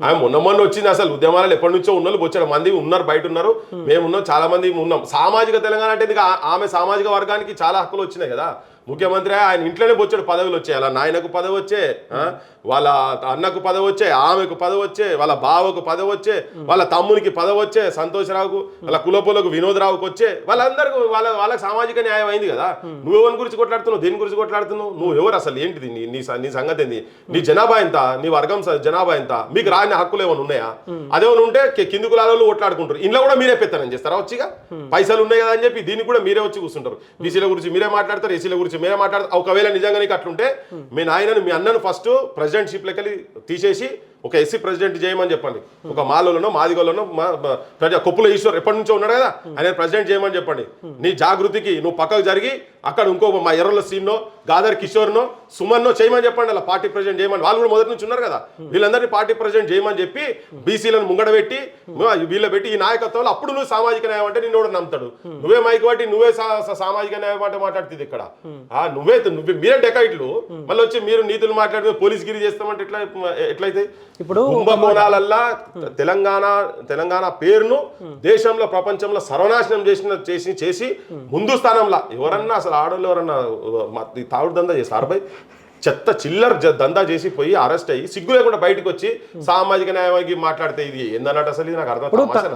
ఆమె మొన్న వచ్చింది. అసలు ఉద్యమాలు ఎప్పటి నుంచో ఉన్న వాళ్ళు వచ్చాడు మంది ఉన్నారు, బయట ఉన్నారు, మేము ఉన్నాం, చాలా మంది ఉన్నాం. సామాజిక తెలంగాణ అంటే ఆమె సామాజిక వర్గానికి చాలా హక్కులు వచ్చినాయి కదా. ముఖ్యమంత్రి ఆయన ఇంట్లోనే బొచ్చాడు పదవులు వచ్చాయి. వాళ్ళ నాయనకు పదవి వచ్చే, వాళ్ళ అన్నకు పదవి వచ్చే, ఆమెకు పదవి వచ్చే, వాళ్ళ బావకు పదవి వచ్చే, వాళ్ళ తమ్మునికి పదవి వచ్చే, సంతోషరావుకు, వాళ్ళ కులపులకు వినోదరావుకు వచ్చే, వాళ్ళందరికీ వాళ్ళకి సామాజిక న్యాయం అయింది కదా. నువ్వు ఎవరి గురించి కొట్లాడుతున్నావు, దేని గురించి కొట్లాడుతున్నావు, నువ్వు ఎవరు అసలు, ఏంటిది నీ సంగతి ఏంది, నీ జనాభా ఎంత, నీ వర్గం జనాభా ఎంత, మీకు రాని హక్కులు ఏమైనా ఉన్నాయా? అదేమైనా ఉంటే కింది కులాలలో కొట్లాడుకుంటారు. ఇంట్లో కూడా మీరే పెత్తనం చేస్తారా వచ్చిగా, పైసలు ఉన్నాయి కదా అని చెప్పి దీనికి కూడా మీరే వచ్చి కూర్చుంటారు. బీసీల గురించి మీరే మాట్లాడతారు, ఎస్సీల గురించి మీరే మాట్లాడతారు. ఒకవేళ నిజంగా నీకు అట్లుంటే మీ నాయనను, మీ అన్నను ఫస్ట్ ప్రెసిడెంట్షిప్ లెక్కలి తీసేసి ఒక ఎస్సీ ప్రెసిడెంట్ చేయమని చెప్పండి. ఒక మాలోనో మాదిగోలోనో కొప్పుల ఈశ్వర్ ఎప్పటి నుంచో ఉన్నాడు కదా, ఆయన ప్రెసిడెంట్ చేయమని చెప్పండి. నీ జాగృతికి నువ్వు పక్కకు జరిగి అక్కడ ఇంకో మా ఎర్రల సీన్నో, గాదర్ కిషోర్నో, సుమన్నో చేయమని చెప్పండి. అలా పార్టీ ప్రెసిడెంట్ చేయమని, వాళ్ళు కూడా మొదటి నుంచి ఉన్నారు కదా, వీళ్ళందరినీ పార్టీ ప్రెసిడెంట్ చేయమని చెప్పి బీసీలను ముంగడబెట్టి వీళ్ళ పెట్టి ఈ నాయకత్వంలో అప్పుడు నువ్వు సామాజిక న్యాయం అంటే నిన్ను కూడా నమ్ముతాడు. నువ్వే మైకి బట్టి నువ్వే సామాజిక న్యాయం అంటే మాట్లాడుతుంది ఇక్కడ. నువ్వే మీరే డెకాయిట్లు, మళ్ళీ వచ్చి మీరు నీతులు మాట్లాడితే పోలీస్ గిరి చేస్తామంటే ఎట్లయితే. ఇప్పుడు కుంభకోణాలల్లా తెలంగాణ పేరును దేశంలో ప్రపంచంలో సర్వనాశనం చేసి ముందు స్థానంలో ఎవరన్నా అసలు ఆడవాళ్ళు ఎవరన్నా తాగుడు దందా చేస్తారు పై చెత్త చిల్లర దందా చేసి పోయి అరెస్ట్ అయ్యి సిగ్గు లేకుండా బయటకు వచ్చి సామాజిక న్యాయానికి మాట్లాడితే ఇది ఏందన్నట్టు అసలు నాకు అర్థం.